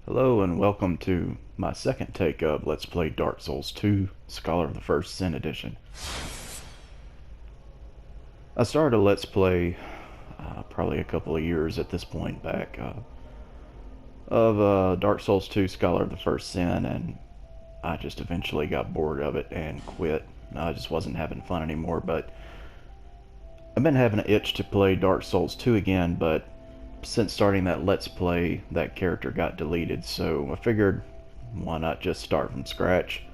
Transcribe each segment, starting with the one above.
Hello and welcome to my second take of Let's Play Dark Souls 2, Scholar of the First Sin Edition. I started a Let's Play probably a couple of years at this point back of Dark Souls 2, Scholar of the First Sin, and I just eventually got bored of it and quit. I just wasn't having fun anymore, but I've been having an itch to play Dark Souls 2 again, but since starting that Let's Play, that character got deleted, so I figured, why not just start from scratch,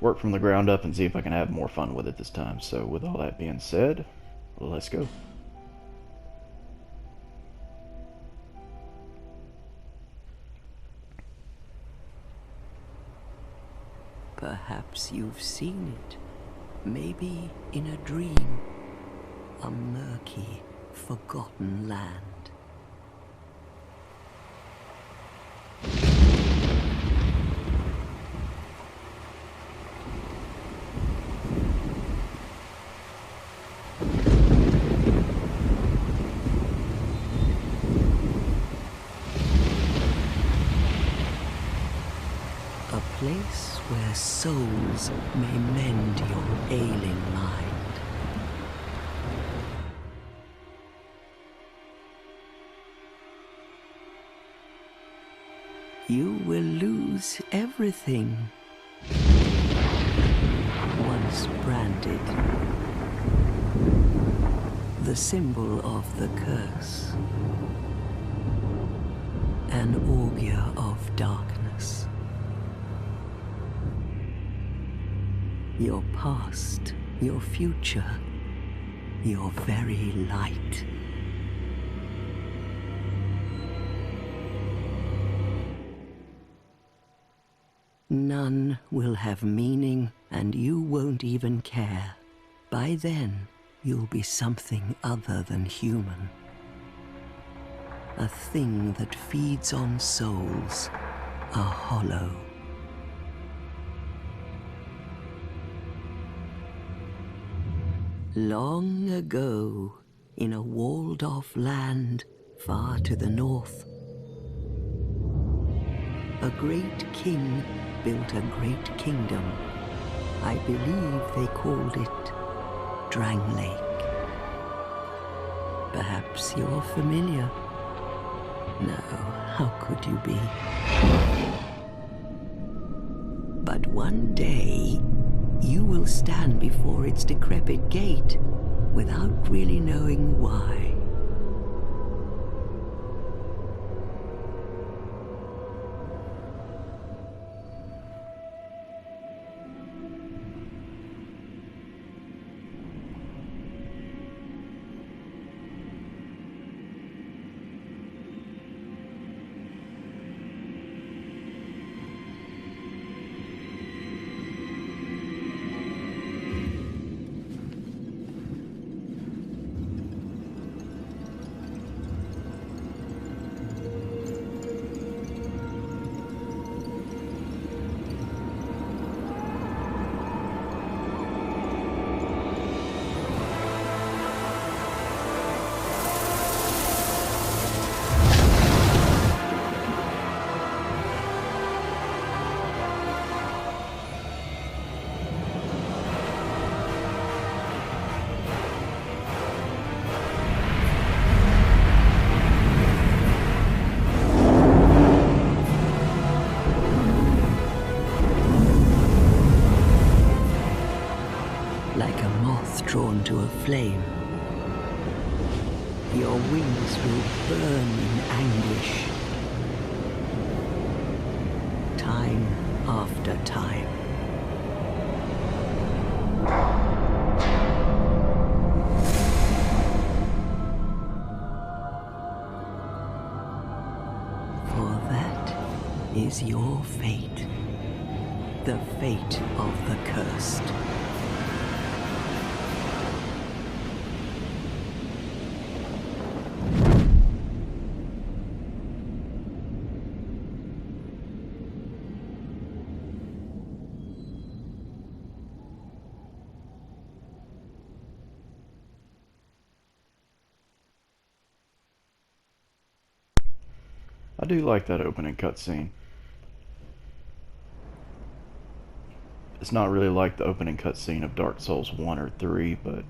work from the ground up, and see if I can have more fun with it this time. So with all that being said, let's go. Perhaps you've seen it, maybe in a dream, a murky, forgotten land. A place where souls may mend your ailing mind. You will lose everything once branded. The symbol of the curse. An augur of darkness. Your past, your future, your very light. None will have meaning, and you won't even care. By then, you'll be something other than human. A thing that feeds on souls, a hollow. Long ago, in a walled-off land far to the north, a great king built a great kingdom. I believe they called it Drang Lake. Perhaps you're familiar. No, how could you be? But one day, you will stand before its decrepit gate without really knowing why. Drawn to a flame. Your wings will burn in anguish. Time after time. For that is your fate. The fate of the cursed. I do like that opening cutscene. It's not really like the opening cutscene of Dark Souls 1 or 3, but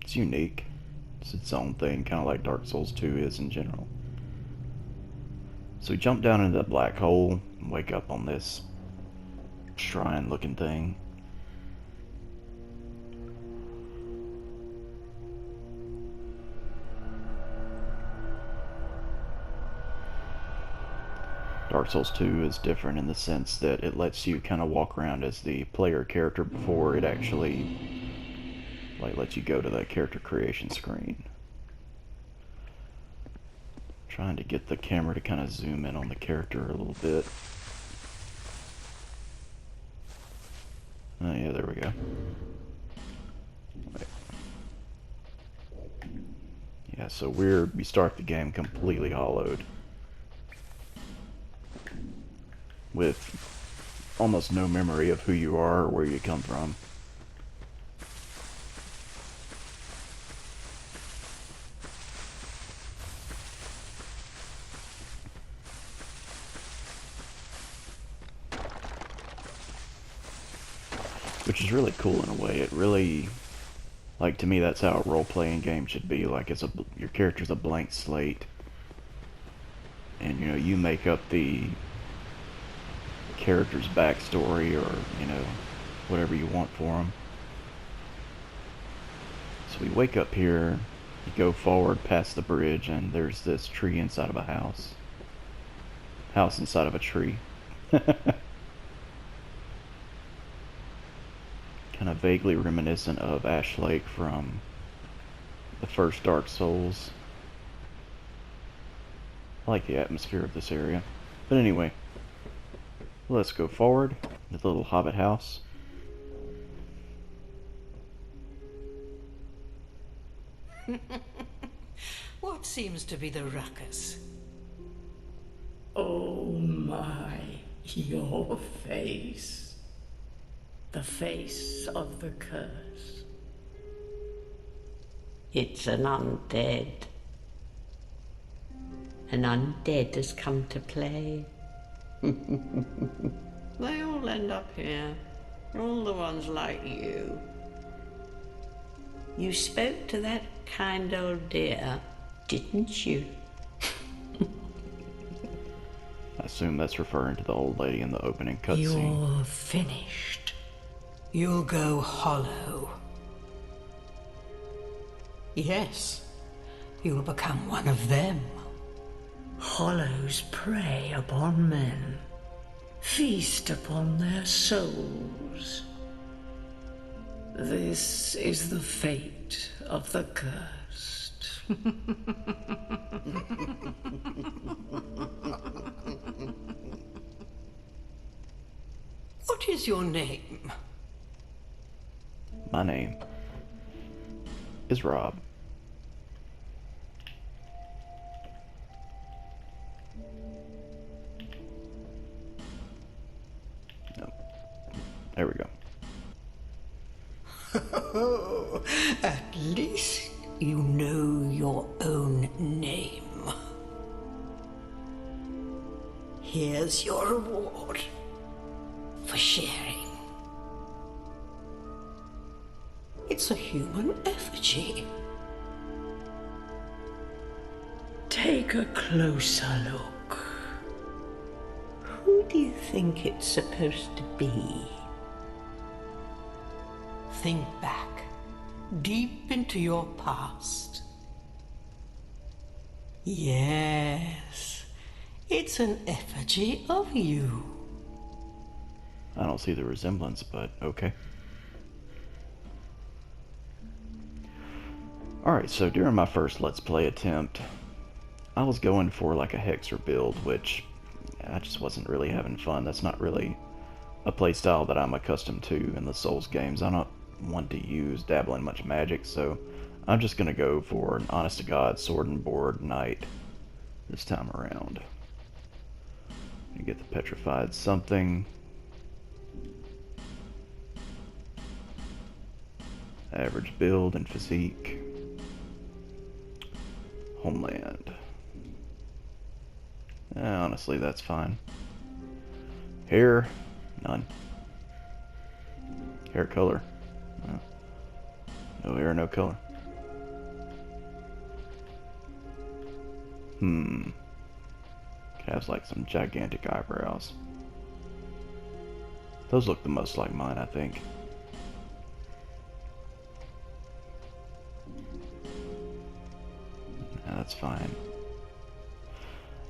it's unique. It's its own thing, kind of like Dark Souls 2 is in general. So we jump down into the black hole and wake up on this shrine looking thing. Dark Souls 2 is different in the sense that it lets you kind of walk around as the player character before it actually lets you go to the character creation screen. Trying to get the camera to kind of zoom in on the character a little bit. Oh yeah, there we go. Wait. Yeah, so we start the game completely hollowed, with almost no memory of who you are or where you come from. Which is really cool in a way. It really, like, to me, that's how a role-playing game should be. Like, your character's a blank slate, and you make up the character's backstory, or whatever you want for them. So we wake up here, you go forward past the bridge, and there's this tree inside of a house inside of a tree. Kind of vaguely reminiscent of Ash Lake from the first Dark Souls. I like the atmosphere of this area. But anyway, let's go forward to the little hobbit house. What seems to be the ruckus? Oh my, your face. The face of the curse. It's an undead. An undead has come to play. They all end up here. All the ones like you. You spoke to that kind old dear, didn't you? I assume that's referring to the old lady in the opening cutscene. You're finished. You'll go hollow. Yes, you'll become one of them. Hollows prey upon men, feast upon their souls. This is the fate of the cursed. What is your name? My name is Rob. No. There we go. At least you know your own name. Here's your reward for sharing. It's a human effigy. Take a closer look. Who do you think it's supposed to be? Think back, deep into your past. Yes, it's an effigy of you. I don't see the resemblance, but okay. Alright, so during my first Let's Play attempt, I was going for like a Hexer build, which I just wasn't really having fun. That's not really a playstyle that I'm accustomed to in the Souls games. I don't want to dabble in much magic, so I'm just going to go for an honest-to-God sword and board knight this time around. You get the petrified something. Average build and physique. Homeland. Honestly, that's fine. Hair, none. Hair color. No hair, no color. Has like some gigantic eyebrows. Those look the most like mine, I think. Nah, that's fine.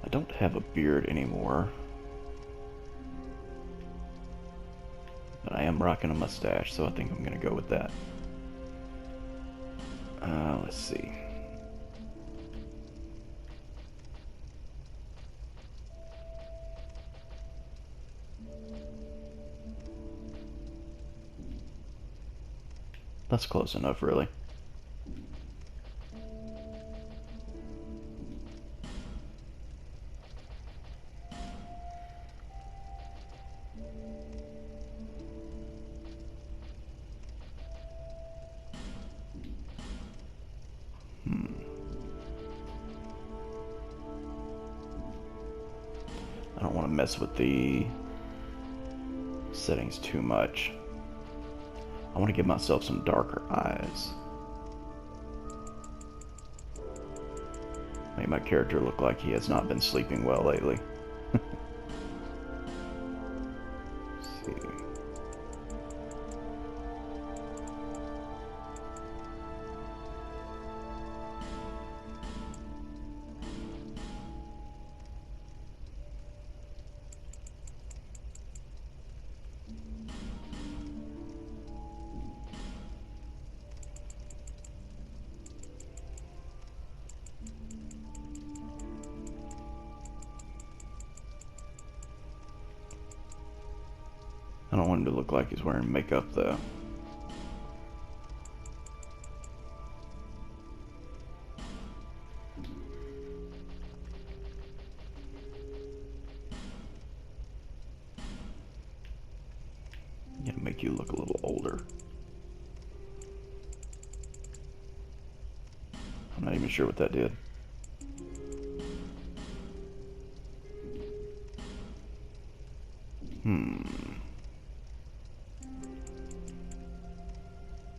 I don't have a beard anymore. But I am rocking a mustache, so I think I'm gonna go with that. Let's see. That's close enough, really. I don't want to mess with the settings too much. I want to give myself some darker eyes. Make my character look like he has not been sleeping well lately. Let's see. I don't want him to look like he's wearing makeup, though. Yeah, make you look a little older. I'm not even sure what that did.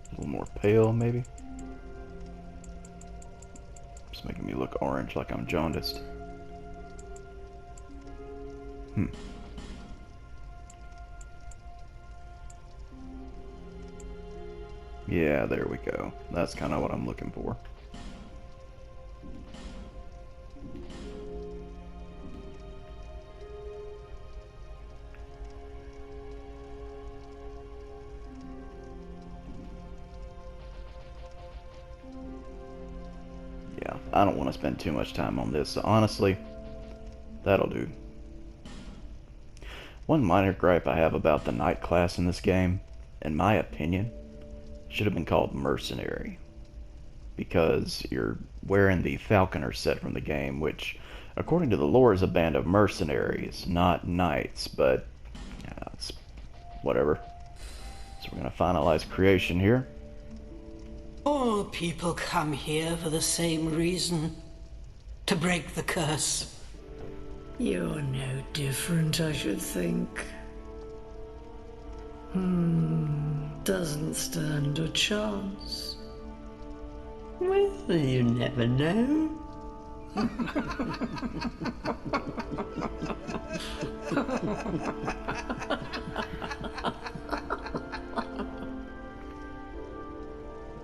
A little more pale, maybe? Just making me look orange like I'm jaundiced. Yeah, there we go. That's kind of what I'm looking for. Yeah, I don't want to spend too much time on this, so honestly, that'll do. One minor gripe I have about the knight class in this game, in my opinion, should have been called mercenary, because you're wearing the falconer set from the game, which according to the lore is a band of mercenaries, not knights, but it's whatever. So we're going to finalize creation here. All people come here for the same reason. To break the curse. You're no different, I should think. Doesn't stand a chance. Well, you never know.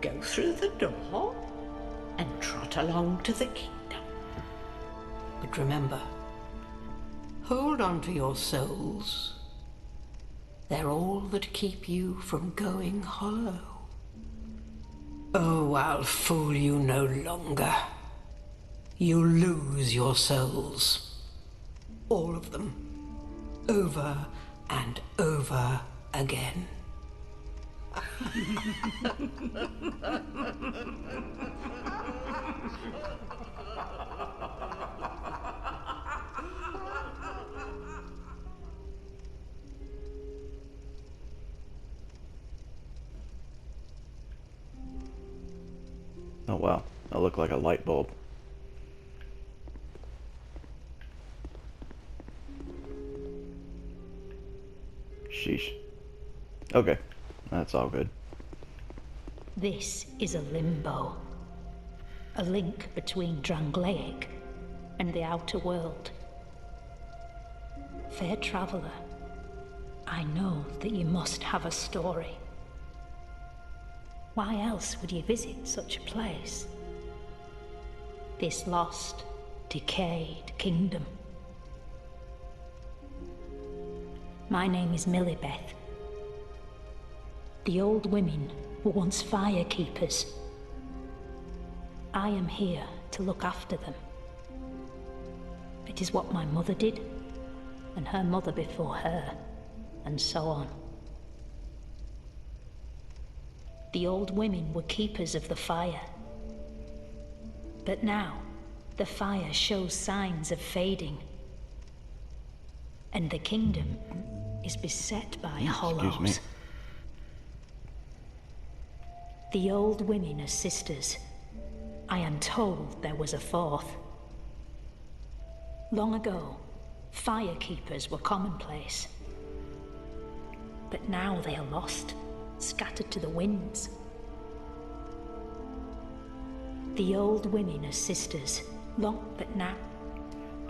Go through the door and trot along to the kingdom. But remember, hold on to your souls. They're all that keep you from going hollow. Oh, I'll fool you no longer. You'll lose your souls. All of them. Over and over again. Oh wow, I look like a light bulb. Sheesh. Okay. That's all good. This is a limbo. A link between Drangleic and the outer world. Fair traveler, I know that you must have a story. Why else would you visit such a place? This lost, decayed kingdom. My name is Millibeth. The old women were once fire keepers. I am here to look after them. It is what my mother did, and her mother before her, and so on. The old women were keepers of the fire. But now, the fire shows signs of fading. And the kingdom is beset by hollows. Excuse me. The old women are sisters. I am told there was a fourth. Long ago, firekeepers were commonplace. But now they are lost, scattered to the winds. The old women are sisters, but now...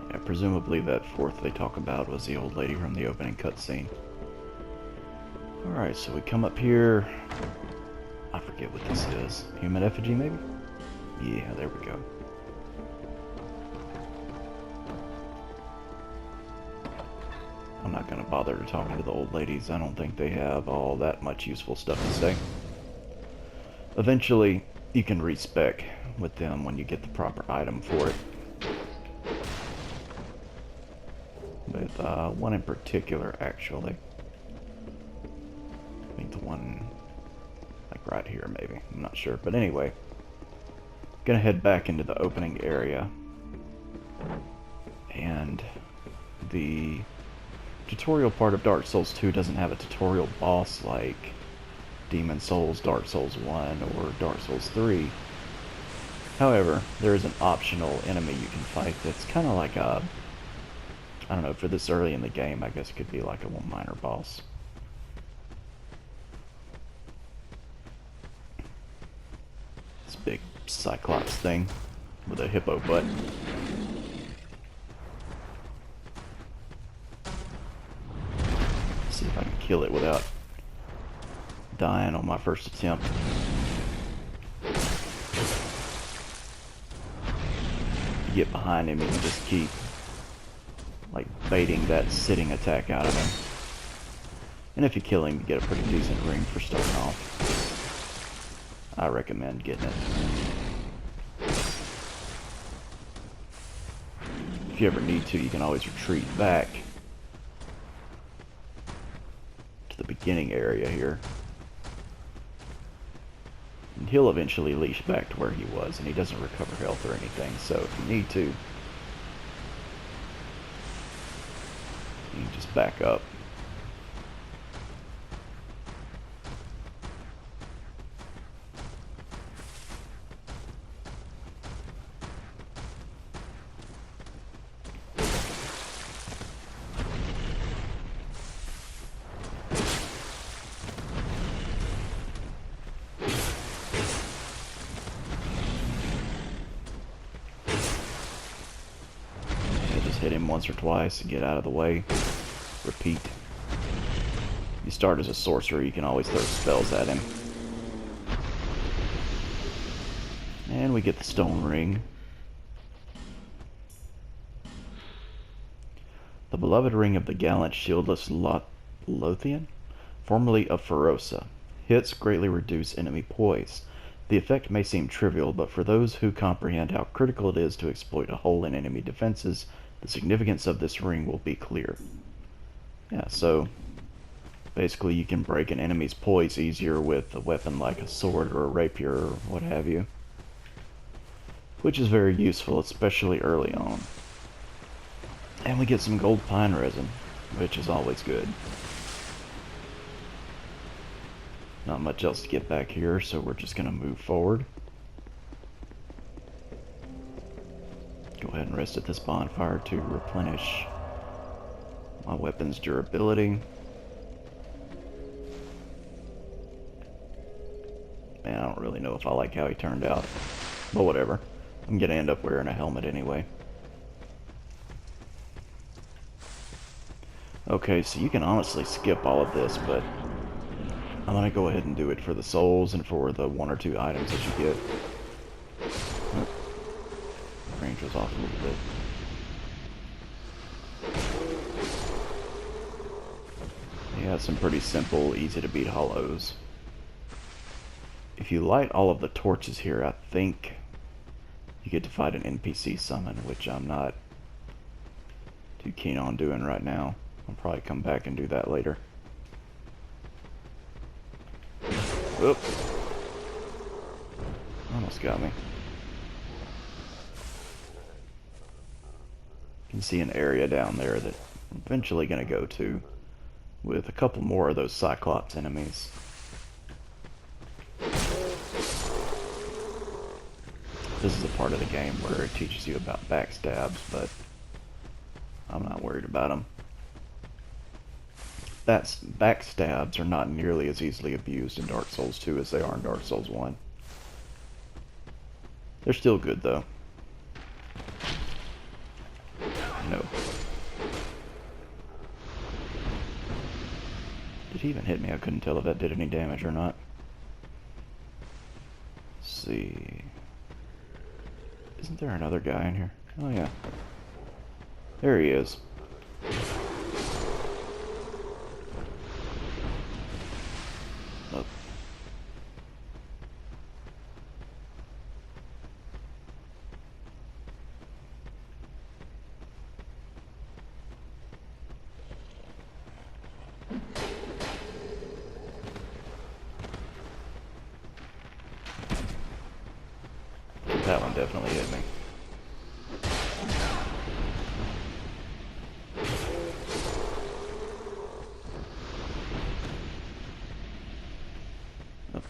Yeah, presumably that fourth they talk about was the old lady from the opening cutscene. Alright, so we come up here. I forget what this is. Human Effigy, maybe? Yeah, there we go. I'm not gonna bother to talk to the old ladies. I don't think they have all that much useful stuff to say. Eventually, you can respec with them when you get the proper item for it. With one in particular, actually. I think the one, like right here, maybe. I'm not sure. But anyway, gonna head back into the opening area. And the tutorial part of Dark Souls 2 doesn't have a tutorial boss like Demon Souls, Dark Souls 1, or Dark Souls 3. However, there is an optional enemy you can fight that's kind of like a, I don't know, for this early in the game, I guess it could be like a one minor boss. This big Cyclops thing with a hippo butt. See if I can kill it without dying on my first attempt. You get behind him and you just keep like baiting that sitting attack out of him. And if you kill him, you get a pretty decent ring for starting off. I recommend getting it. If you ever need to, you can always retreat back to the beginning area here. And he'll eventually leash back to where he was, and he doesn't recover health or anything, so if you need to, you can just back up. Hit him once or twice and get out of the way. Repeat. You start as a sorcerer, you can always throw spells at him. And we get the stone ring. The beloved ring of the Gallant shieldless Lothian, formerly of Ferosa. Hits greatly reduce enemy poise. The effect may seem trivial, but for those who comprehend how critical it is to exploit a hole in enemy defenses, the significance of this ring will be clear. Yeah, so basically you can break an enemy's poise easier with a weapon like a sword or a rapier or what have you. Which is very useful, especially early on. And we get some gold pine resin, which is always good. Not much else to get back here, so we're just going to move forward. Go ahead and rest at this bonfire to replenish my weapon's durability. And I don't really know if I like how he turned out. But whatever. I'm gonna end up wearing a helmet anyway. Okay, so you can honestly skip all of this, but I'm gonna go ahead and do it for the souls and for the 1 or 2 items that you get. Oh, range was off a little bit. Yeah, some pretty simple, easy to beat hollows. If you light all of the torches here, I think you get to fight an NPC summon, which I'm not too keen on doing right now. I'll probably come back and do that later. Oop. Almost got me. You can see an area down there that I'm eventually going to go to with a couple more of those Cyclops enemies. This is a part of the game where it teaches you about backstabs, but I'm not worried about them. Backstabs are not nearly as easily abused in Dark Souls 2 as they are in Dark Souls 1. They're still good, though. No. Did he even hit me? I couldn't tell if that did any damage or not. Let's see. Isn't there another guy in here? Oh, yeah. There he is. Look. That one definitely hit me. Oh.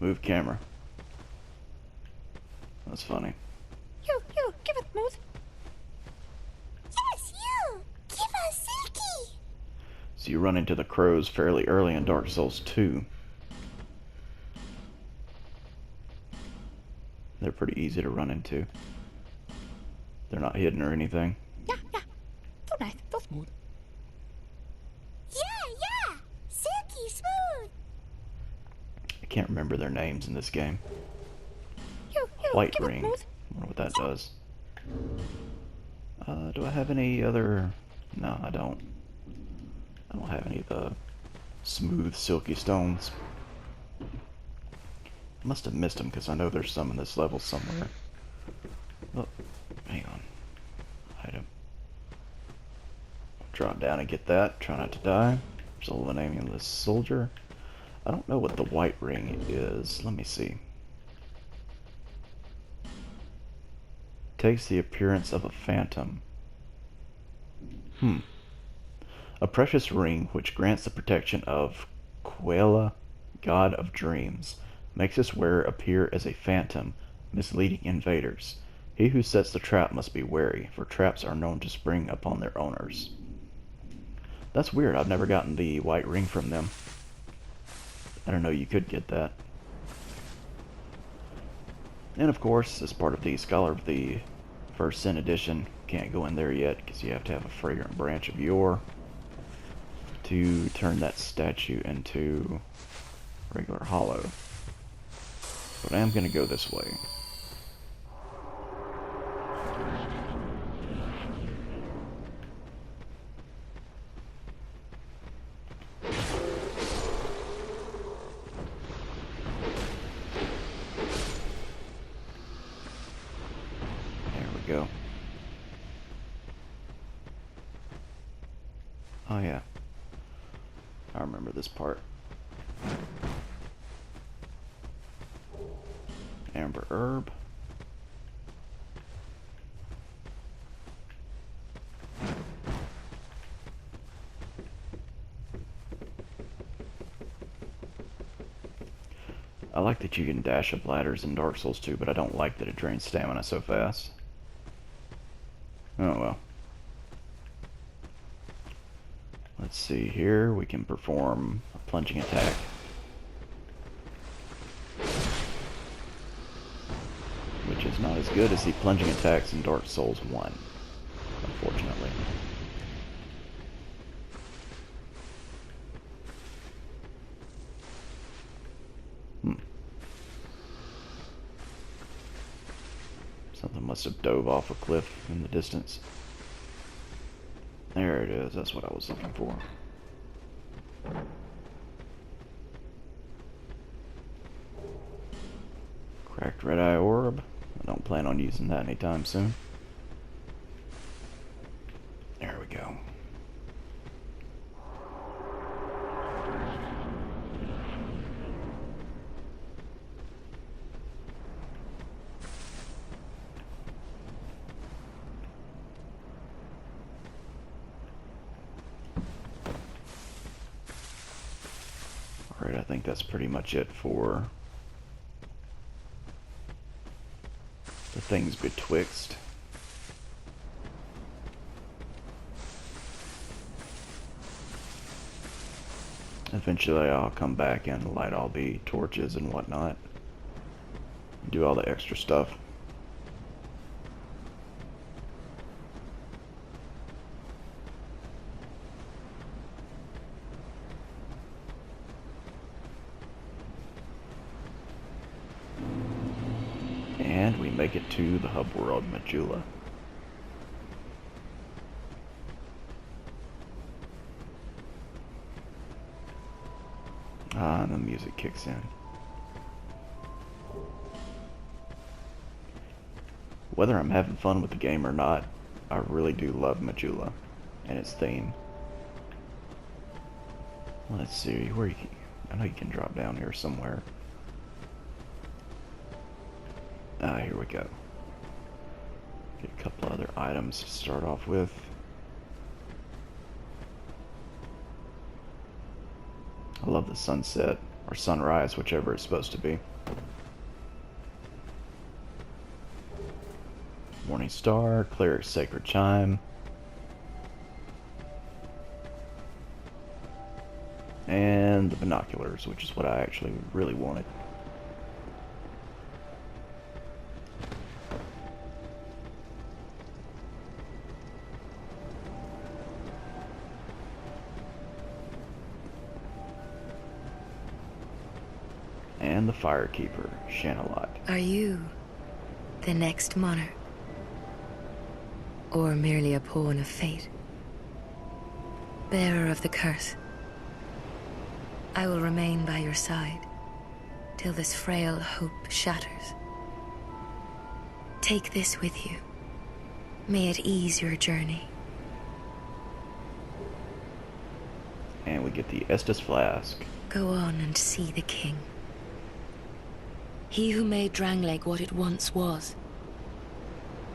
Move camera. That's funny. You, give it, Moose. Yes, you! Give us Silky! So you run into the crows fairly early in Dark Souls 2. They're pretty easy to run into. They're not hidden or anything. Yeah. So nice, so smooth. Yeah! Silky smooth! I can't remember their names in this game. You, White give ring. it, Moose. I wonder what that does. Do I have any other... No, I don't. I don't have any of the smooth, silky stones. I must have missed them, because I know there's some in this level somewhere. Oh, hang on. Item. Drop down and get that. Try not to die. There's a little nameless soldier. I don't know what the white ring is. Let me see. Takes the appearance of a phantom. A precious ring which grants the protection of Quela, god of dreams, makes its wearer appear as a phantom, misleading invaders. He who sets the trap must be wary, for traps are known to spring upon their owners. That's weird. I've never gotten the white ring from them. I don't know, you could get that. And of course, as part of the Scholar of the First Sin edition, can't go in there yet because you have to have a fragrant branch of yore to turn that statue into regular hollow. But I am going to go this way. There we go. Oh yeah. I remember this part. Amber herb. I like that you can dash up ladders in Dark Souls 2, but I don't like that it drains stamina so fast. Oh well. Let's see here. We can perform a plunging attack. Which is not as good as the plunging attacks in Dark Souls 1, unfortunately. Something must have dove off a cliff in the distance. There it is, that's what I was looking for. Cracked red eye orb. I don't plan on using that anytime soon. There we go. Alright, I think that's pretty much it for the things betwixt. Eventually I'll come back and light all the torches and whatnot. Do all the extra stuff. And we make it to the hub world, Majula. Ah, and the music kicks in. Whether I'm having fun with the game or not, I really do love Majula and its theme. Let's see, where you can, I know you can drop down here somewhere. Ah, here we go. Get a couple other items to start off with. I love the sunset, or sunrise, whichever it's supposed to be. Morning Star, Cleric's Sacred Chime. And the Binoculars, which is what I actually really wanted. And the Firekeeper, Shanalot. Are you the next monarch? Or merely a pawn of fate? Bearer of the curse, I will remain by your side till this frail hope shatters. Take this with you. May it ease your journey. And we get the Estus Flask. Go on and see the king. He who made Drangleic what it once was.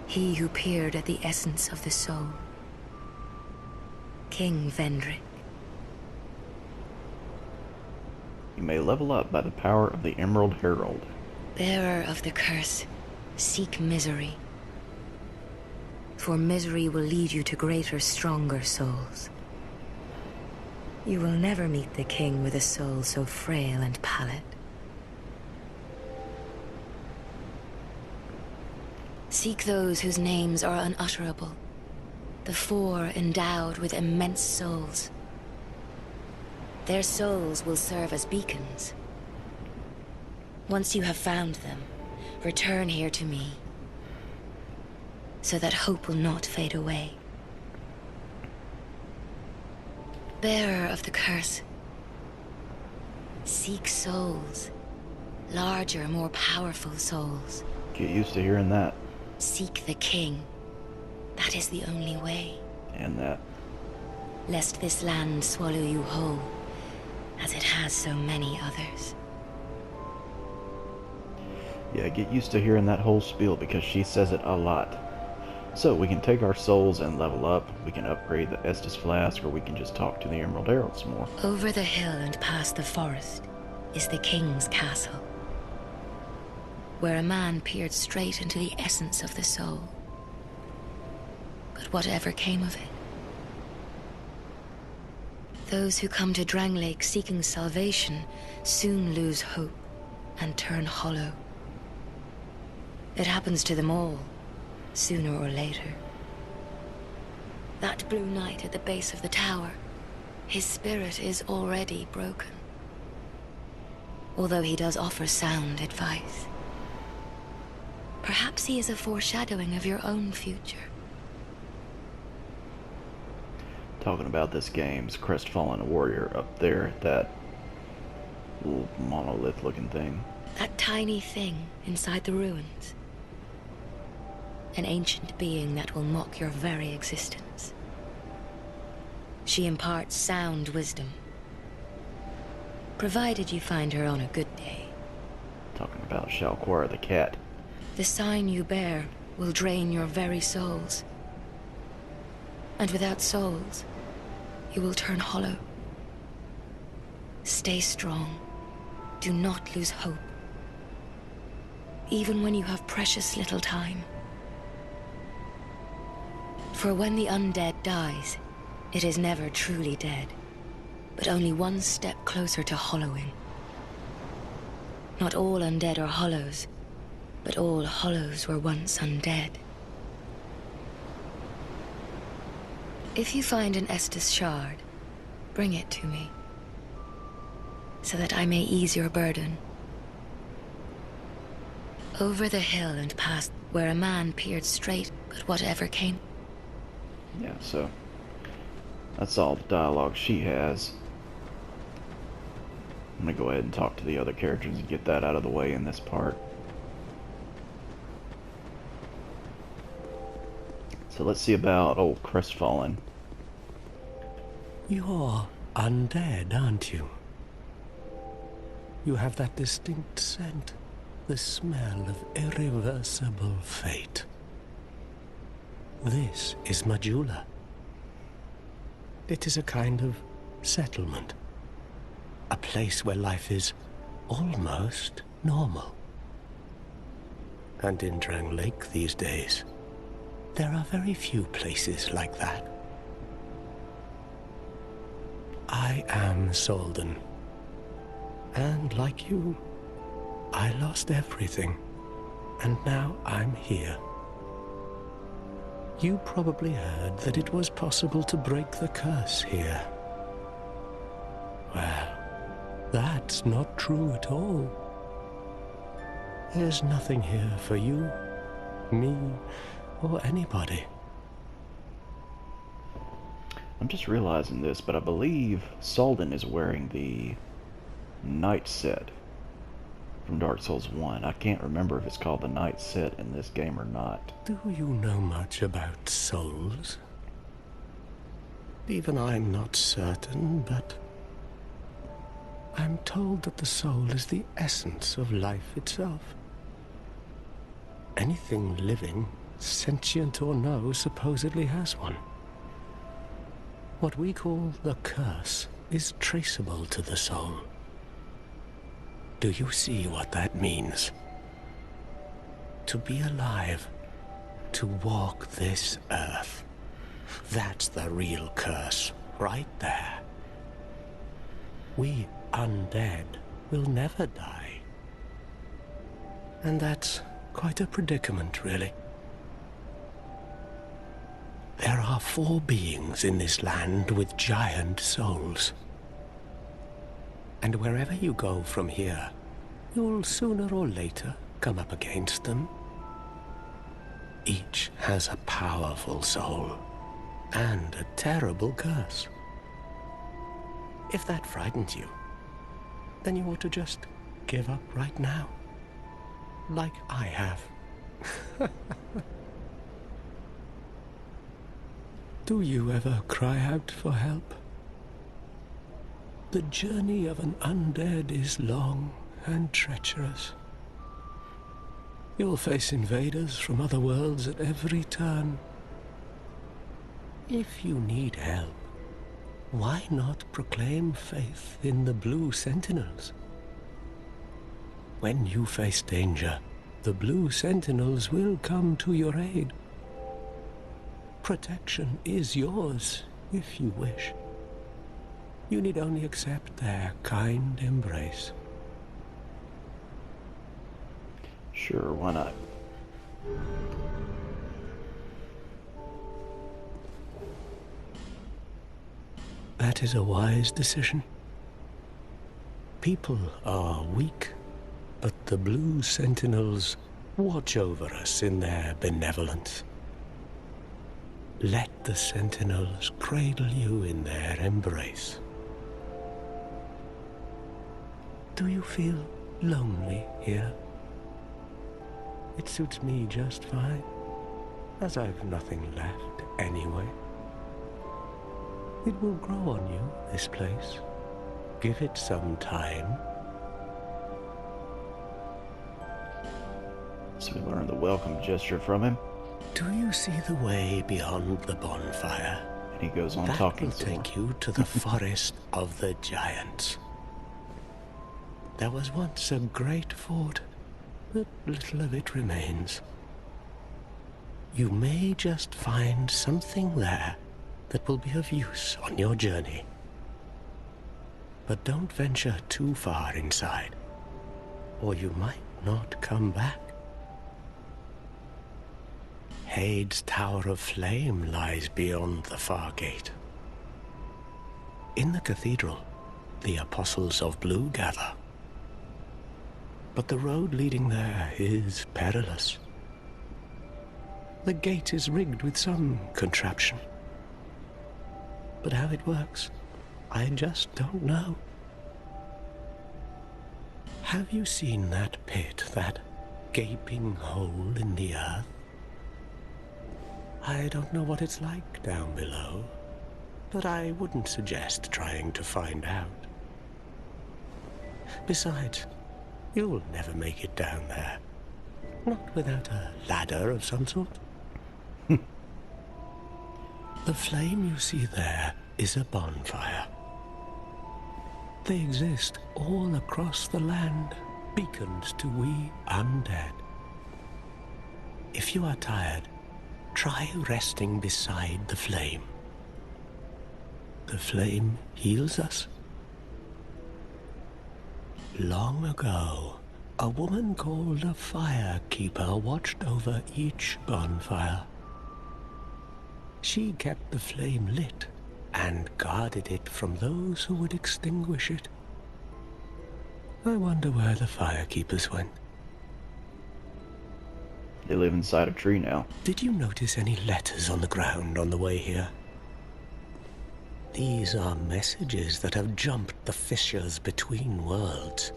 He who peered at the essence of the soul. King Vendrick. You may level up by the power of the Emerald Herald. Bearer of the curse, seek misery. For misery will lead you to greater, stronger souls. You will never meet the king with a soul so frail and pallid. Seek those whose names are unutterable. The four endowed with immense souls. Their souls will serve as beacons. Once you have found them, return here to me, so that hope will not fade away. Bearer of the curse, seek souls. Larger, more powerful souls. Get used to hearing that. Seek the king. That is the only way. And that. Lest this land swallow you whole, as it has so many others. Yeah, get used to hearing that whole spiel because she says it a lot. So we can take our souls and level up. We can upgrade the Estus Flask, or we can just talk to the Emerald Herald some more. Over the hill and past the forest is the king's castle. where a man peered straight into the essence of the soul. But whatever came of it? Those who come to Drang Lake seeking salvation soon lose hope and turn hollow. It happens to them all, sooner or later. That blue knight at the base of the tower, his spirit is already broken. Although he does offer sound advice. Perhaps he is a foreshadowing of your own future. Talking about this game's crestfallen warrior up there, that little monolith looking thing. That tiny thing inside the ruins. An ancient being that will mock your very existence. She imparts sound wisdom. Provided you find her on a good day. Talking about Shalquara the cat. The sign you bear will drain your very souls. And without souls, you will turn hollow. Stay strong. Do not lose hope. Even when you have precious little time. For when the undead dies, it is never truly dead, but only one step closer to hollowing. Not all undead are hollows, but all hollows were once undead. If you find an Estus shard, bring it to me, so that I may ease your burden. Over the hill and past where a man peered straight, but whatever came. Yeah, so that's all the dialogue she has. I'm gonna go ahead and talk to the other characters and get that out of the way in this part. So let's see about old Crestfallen. You're undead, aren't you? You have that distinct scent, the smell of irreversible fate. This is Majula. It is a kind of settlement. A place where life is almost normal. And in Drang Lake these days, there are very few places like that. I am Solden. And like you, I lost everything. And now I'm here. You probably heard that it was possible to break the curse here. Well, that's not true at all. There's nothing here for you, me, or anybody. I'm just realizing this, but I believe Solden is wearing the Knight set from Dark Souls 1. I can't remember if it's called the Knight set in this game or not. Do you know much about souls? Even I'm not certain, but I'm told that the soul is the essence of life itself. Anything living, sentient or no, supposedly has one. What we call the curse is traceable to the soul. Do you see what that means? To be alive, to walk this earth. That's the real curse, right there. We undead will never die. And that's quite a predicament, really. There are 4 beings in this land with giant souls. And wherever you go from here, you'll sooner or later come up against them. Each has a powerful soul and a terrible curse. If that frightens you, then you ought to just give up right now, like I have. Do you ever cry out for help? The journey of an undead is long and treacherous. You'll face invaders from other worlds at every turn. If you need help, why not proclaim faith in the blue Sentinels? When you face danger, the blue Sentinels will come to your aid. Protection is yours, if you wish. You need only accept their kind embrace. Sure, why not? That is a wise decision. People are weak, but the blue Sentinels watch over us in their benevolence. Let the Sentinels cradle you in their embrace. Do you feel lonely here? It suits me just fine, as I've nothing left anyway. It will grow on you, this place. Give it some time. So we learned the welcome gesture from him. Do you see the way beyond the bonfire? And he goes on that talking will to take him. you to the forest of the giants. There was once a great fort, but little of it remains. You may just find something there that will be of use on your journey. But don't venture too far inside, or you might not come back. Hade's Tower of Flame lies beyond the far gate. In the cathedral, the Apostles of Blue gather. But the road leading there is perilous. The gate is rigged with some contraption. But how it works, I just don't know. Have you seen that pit, that gaping hole in the earth? I don't know what it's like down below, but I wouldn't suggest trying to find out. Besides, you'll never make it down there. Not without a ladder of some sort. The flame you see there is a bonfire. They exist all across the land, beacons to we undead. If you are tired, try resting beside the flame. The flame heals us. Long ago, a woman called a firekeeper watched over each bonfire. She kept the flame lit and guarded it from those who would extinguish it. I wonder where the firekeepers went. They live inside a tree now. Did you notice any letters on the ground on the way here? These are messages that have jumped the fissures between worlds.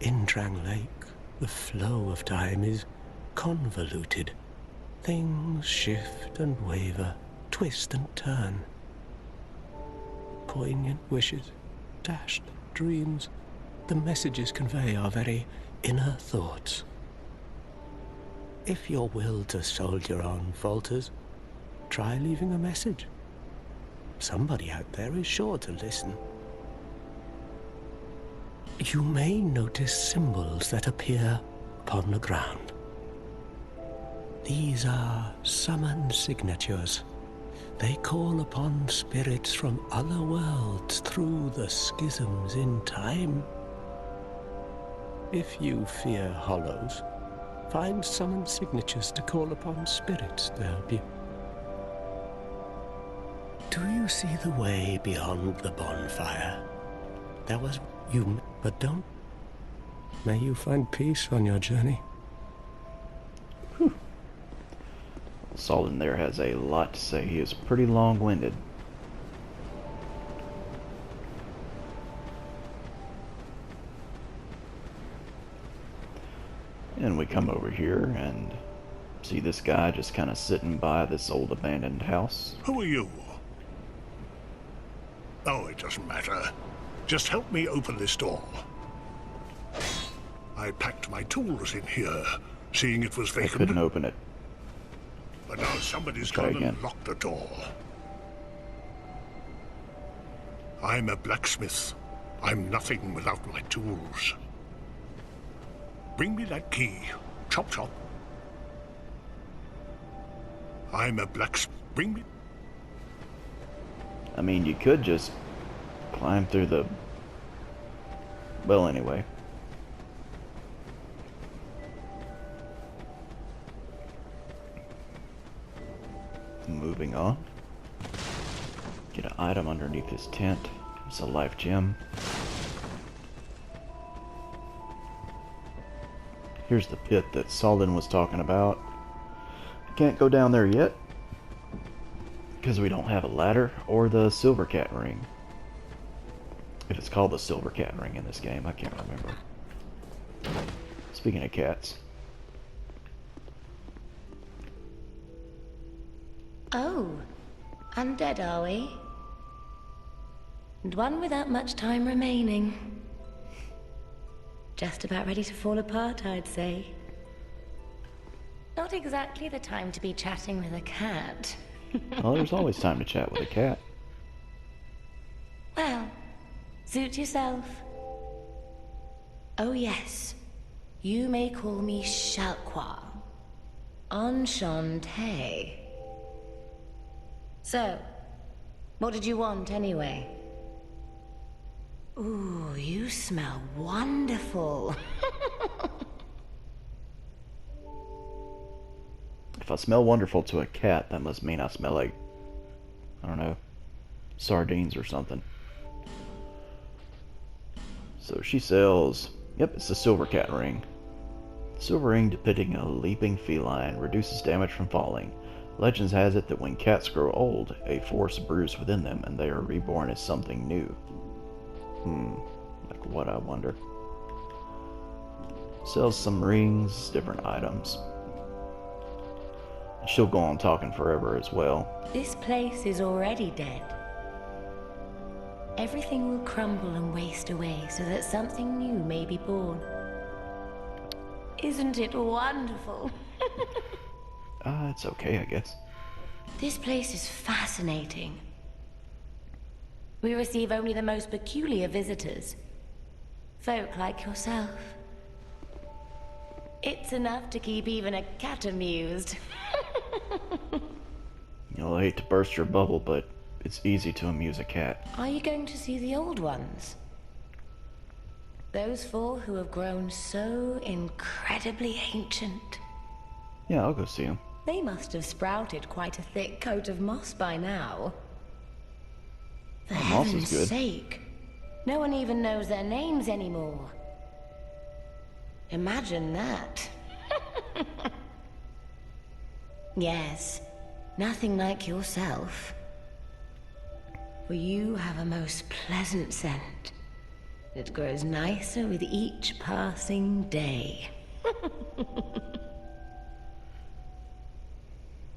In Drang Lake, the flow of time is convoluted. Things shift and waver, twist and turn. Poignant wishes, dashed dreams. The messages convey our very inner thoughts. If your will to soldier on falters, try leaving a message. Somebody out there is sure to listen. You may notice symbols that appear upon the ground. These are summon signatures. They call upon spirits from other worlds through the schisms in time. If you fear hollows, find summon signatures to call upon spirits to help you. Do you see the way beyond the bonfire? There was you, but don't. May you find peace on your journey. Solden there has a lot to say. He is pretty long-winded. And we come over here and see this guy just kind of sitting by this old abandoned house. Who are you? Oh, it doesn't matter. Just help me open this door. I packed my tools in here, seeing it was I vacant. couldn't open it. But now somebody's Try gone again. and locked the door. I'm a blacksmith. I'm nothing without my tools. Bring me that key. Chop chop. I'm a blacksmith. Bring me... I mean, you could just climb through the... Well, anyway. Moving on. Get an item underneath his tent. It's a life gem. Here's the pit that Salden was talking about. I can't go down there yet because we don't have a ladder or the silver cat ring. If it's called the silver cat ring in this game, I can't remember. Speaking of cats. Oh, undead are we? And one without much time remaining. Just about ready to fall apart, I'd say. Not exactly the time to be chatting with a cat. Well, there's always time to chat with a cat. Well, suit yourself. Oh yes, you may call me Shalqua. Enchanté. So, what did you want anyway? Ooh, you smell wonderful. If I smell wonderful to a cat, that must mean I smell like, I don't know, sardines or something. So she sells, yep, it's the silver cat ring. Silver ring depicting a leaping feline, reduces damage from falling. Legends has it that when cats grow old, a force brews within them and they are reborn as something new. Like what, I wonder? Sells some rings, different items. She'll go on talking forever as well. This place is already dead. Everything will crumble and waste away so that something new may be born. Isn't it wonderful? It's okay, I guess. This place is fascinating. We receive only the most peculiar visitors. Folk like yourself. It's enough to keep even a cat amused. You know, I hate to burst your bubble, but it's easy to amuse a cat. Are you going to see the old ones? Those four who have grown so incredibly ancient. Yeah, I'll go see them. They must have sprouted quite a thick coat of moss by now. For moss is heaven's good. sake, no one even knows their names anymore. Imagine that. Yes, nothing like yourself. For you have a most pleasant scent. It grows nicer with each passing day.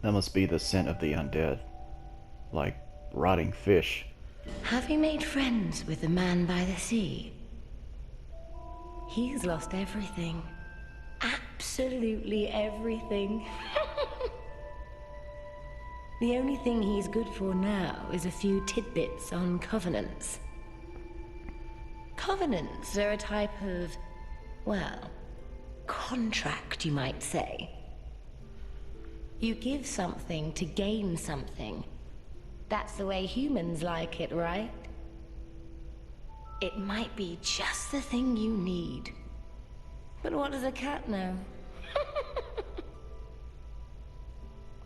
That must be the scent of the undead. Like rotting fish. Have you made friends with the man by the sea? He's lost everything. Absolutely everything. The only thing he's good for now is a few tidbits on covenants. Covenants are a type of, well, contract, you might say. You give something to gain something. That's the way humans like it, right? It might be just the thing you need. But what does a cat know?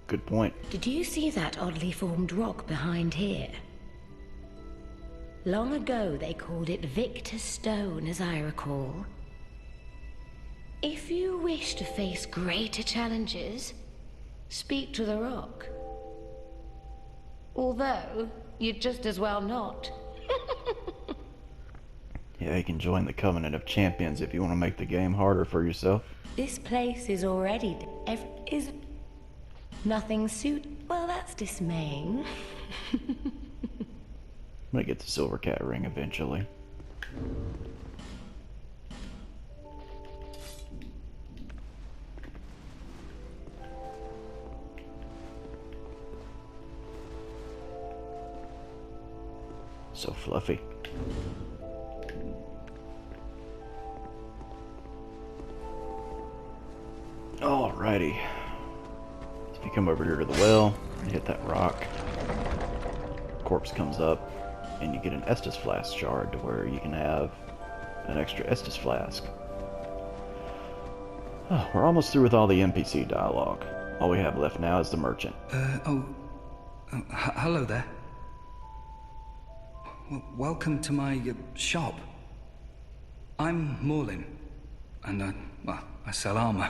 Good point. Did you see that oddly formed rock behind here? Long ago they called it Victor's Stone, as I recall. If you wish to face greater challenges, speak to the rock. Although, you'd just as well not. Yeah, you can join the Covenant of Champions if you want to make the game harder for yourself. This place is already... is... nothing suit... Well, that's dismaying. I'm gonna get the silver cat ring eventually. So fluffy. Alrighty. So if you come over here to the well and hit that rock, corpse comes up, and you get an Estus Flask shard to where you can have an extra Estus Flask. Oh, we're almost through with all the NPC dialogue. All we have left now is the merchant. Hello there. Welcome to my shop. I'm Morlin, and I sell armor.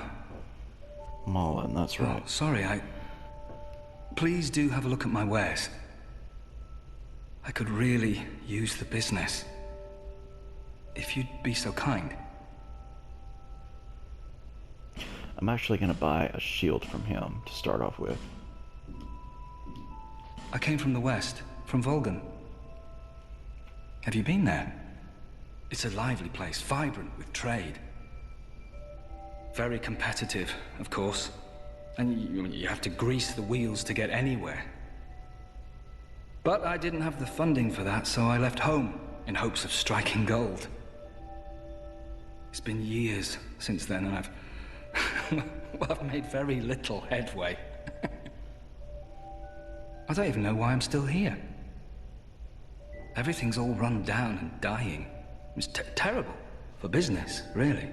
Morlin, that's right. Oh, sorry, Please do have a look at my wares. I could really use the business. If you'd be so kind. I'm actually going to buy a shield from him to start off with. I came from the west, from Volgan. Have you been there? It's a lively place, vibrant with trade. Very competitive, of course. And you have to grease the wheels to get anywhere. But I didn't have the funding for that, so I left home in hopes of striking gold. It's been years since then, and I've made very little headway. I don't even know why I'm still here. Everything's all run down and dying. It's terrible for business, really.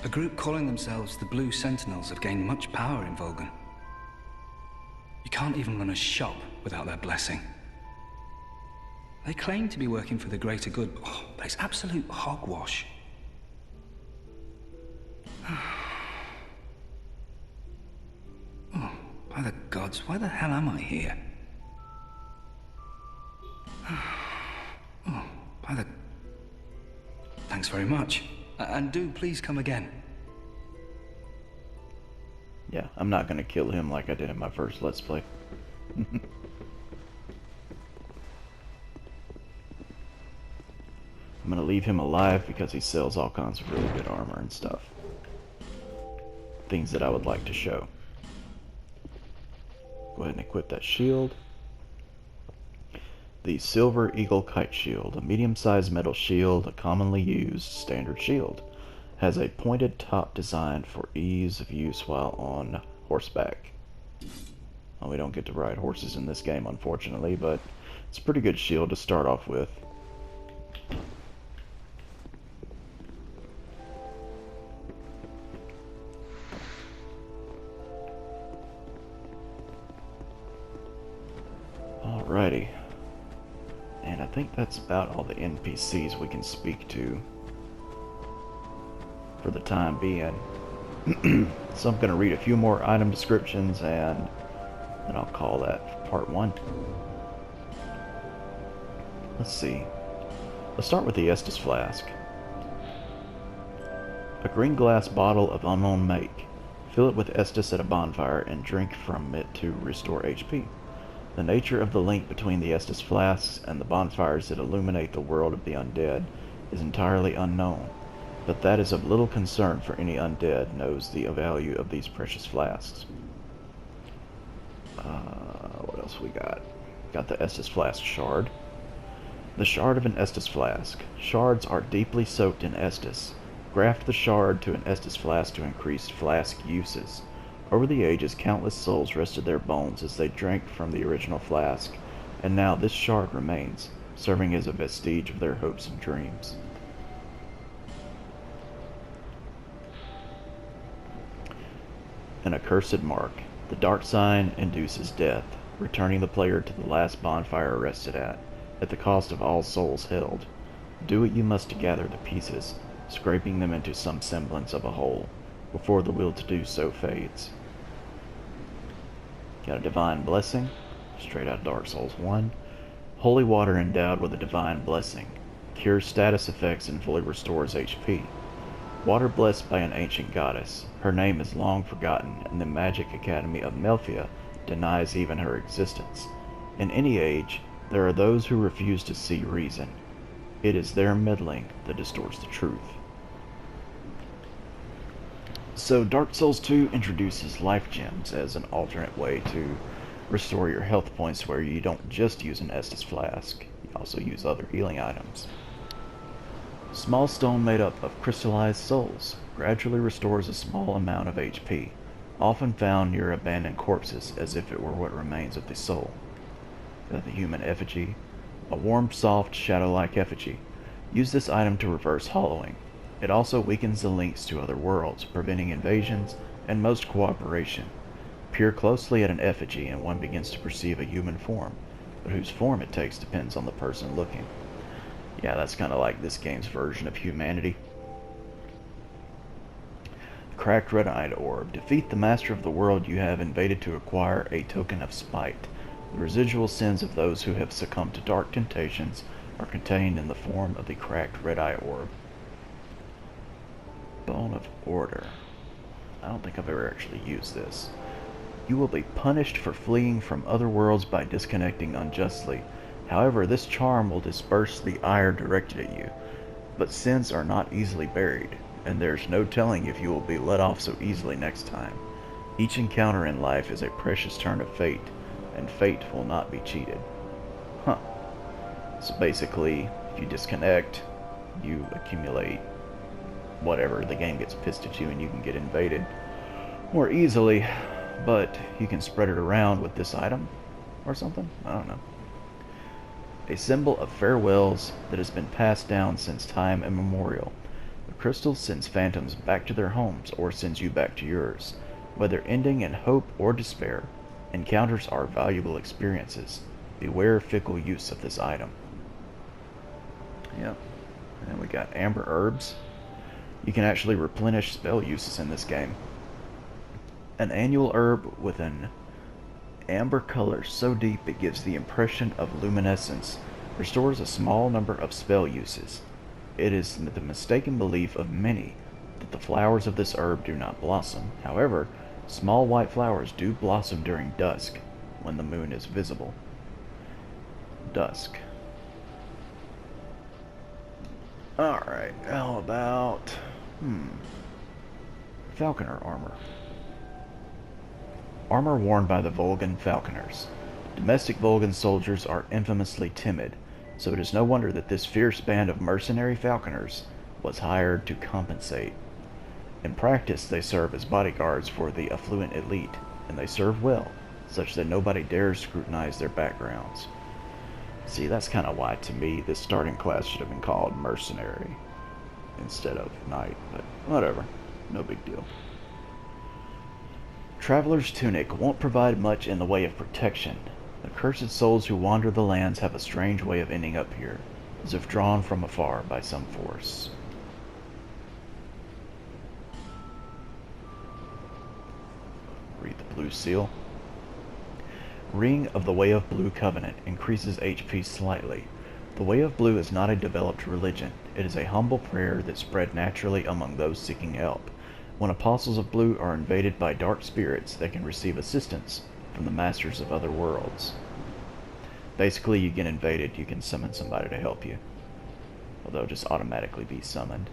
A group calling themselves the Blue Sentinels have gained much power in Volgan. You can't even run a shop without their blessing. They claim to be working for the greater good, but it's absolute hogwash. Oh, by the gods, why the hell am I here? Oh, by the... Thanks very much. And do please come again. Yeah, I'm not going to kill him like I did in my first Let's Play. I'm going to leave him alive because he sells all kinds of really good armor and stuff. Things that I would like to show. Go ahead and equip that shield. The Silver Eagle Kite Shield, a medium-sized metal shield, a commonly used standard shield. Has a pointed top designed for ease of use while on horseback. Well, we don't get to ride horses in this game, unfortunately, but it's a pretty good shield to start off with. Alrighty. And I think that's about all the NPCs we can speak to for the time being. So I'm going to read a few more item descriptions and then I'll call that part 1. Let's see. Let's start with the Estus Flask. A green glass bottle of unknown make. Fill it with Estus at a bonfire and drink from it to restore HP. The nature of the link between the Estus Flasks and the bonfires that illuminate the world of the undead is entirely unknown, but that is of little concern for any undead knows the value of these precious flasks. What else we got? Got the Estus Flask Shard. The shard of an Estus Flask. Shards are deeply soaked in Estus. Graft the shard to an Estus Flask to increase flask uses. Over the ages, countless souls rested their bones as they drank from the original flask, and now this shard remains, serving as a vestige of their hopes and dreams. An accursed mark. The dark sign induces death, returning the player to the last bonfire rested at the cost of all souls held. Do what you must to gather the pieces, scraping them into some semblance of a whole, before the will to do so fades. Got a Divine Blessing, straight out of Dark Souls 1. Holy water endowed with a divine blessing. Cures status effects and fully restores HP. Water blessed by an ancient goddess. Her name is long forgotten, and the Magic Academy of Melfia denies even her existence. In any age, there are those who refuse to see reason. It is their meddling that distorts the truth. So Dark Souls 2 introduces life gems as an alternate way to restore your health points where you don't just use an Estus Flask, you also use other healing items. Small stone made up of crystallized souls. gradually restores a small amount of HP, often found near abandoned corpses as if it were what remains of the soul. The Human Effigy, a warm, soft, shadow-like effigy. Use this item to reverse hollowing. It also weakens the links to other worlds, preventing invasions and most cooperation. Peer closely at an effigy and one begins to perceive a human form, but whose form it takes depends on the person looking. Yeah, that's kind of like this game's version of humanity. Cracked Red-Eyed Orb. Defeat the master of the world you have invaded to acquire a token of spite. The residual sins of those who have succumbed to dark temptations are contained in the form of the Cracked Red-Eye Orb. Bone of Order. I don't think I've ever actually used this. You will be punished for fleeing from other worlds by disconnecting unjustly. However, this charm will disperse the ire directed at you, but sins are not easily buried, and there's no telling if you will be let off so easily next time. Each encounter in life is a precious turn of fate, and fate will not be cheated. Huh. So basically, if you disconnect, you accumulate whatever, the game gets pissed at you and you can get invaded more easily, but you can spread it around with this item or something? I don't know. A symbol of farewells that has been passed down since time immemorial. The crystal sends phantoms back to their homes or sends you back to yours. Whether ending in hope or despair, encounters are valuable experiences. Beware fickle use of this item. Yep. And then we got Amber Herbs. You can actually replenish spell uses in this game. An annual herb with an amber color so deep it gives the impression of luminescence restores a small number of spell uses. It is the mistaken belief of many that the flowers of this herb do not blossom. However, small white flowers do blossom during dusk, when the moon is visible. Dusk. Alright, how about... Falconer armor. Armor worn by the Volgan Falconers. Domestic Volgan soldiers are infamously timid, so it is no wonder that this fierce band of mercenary falconers was hired to compensate. In practice, they serve as bodyguards for the affluent elite, and they serve well, such that nobody dares scrutinize their backgrounds. See, that's kind of why, to me, this starting class should have been called mercenary instead of knight, but whatever, no big deal. Traveler's Tunic won't provide much in the way of protection. The cursed souls who wander the lands have a strange way of ending up here, as if drawn from afar by some force. Read the blue seal. Ring of the Way of Blue Covenant increases HP slightly. The Way of Blue is not a developed religion. It is a humble prayer that spread naturally among those seeking help. When Apostles of Blue are invaded by dark spirits, they can receive assistance from the masters of other worlds. Basically, you get invaded, you can summon somebody to help you. Or they'll just automatically be summoned.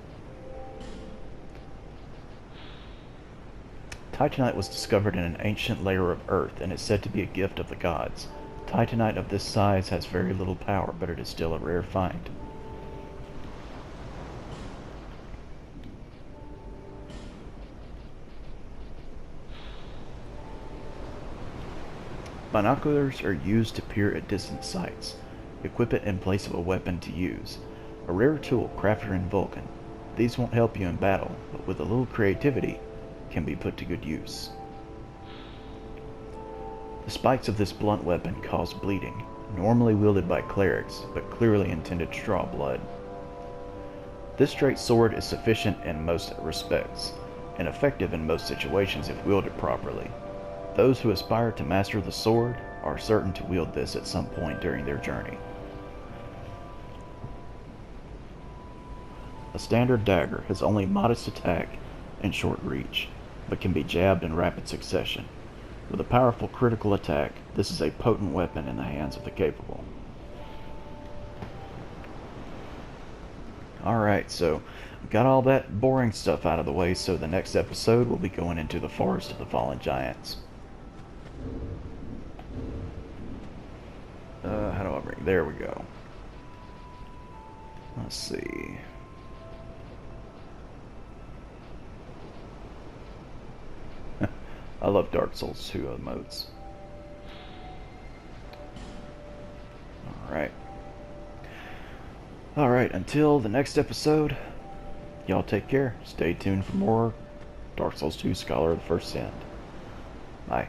Titanite was discovered in an ancient layer of earth and is said to be a gift of the gods. Titanite of this size has very little power, but it is still a rare find. Binoculars are used to peer at distant sights. Equip it in place of a weapon to use. A rare tool crafted in Vulcan. These won't help you in battle, but with a little creativity, can be put to good use. The spikes of this blunt weapon cause bleeding, normally wielded by clerics, but clearly intended to draw blood. This straight sword is sufficient in most respects, and effective in most situations if wielded properly. Those who aspire to master the sword are certain to wield this at some point during their journey. A standard dagger has only modest attack and short reach, but can be jabbed in rapid succession. With a powerful critical attack, this is a potent weapon in the hands of the capable. Alright, so we've got all that boring stuff out of the way, so the next episode we'll be going into the Forest of the Fallen Giants. How do I bring... There we go. Let's see. I love Dark Souls 2 emotes. Alright, until the next episode, y'all take care. Stay tuned for more Dark Souls 2 Scholar of the First Sin. Bye.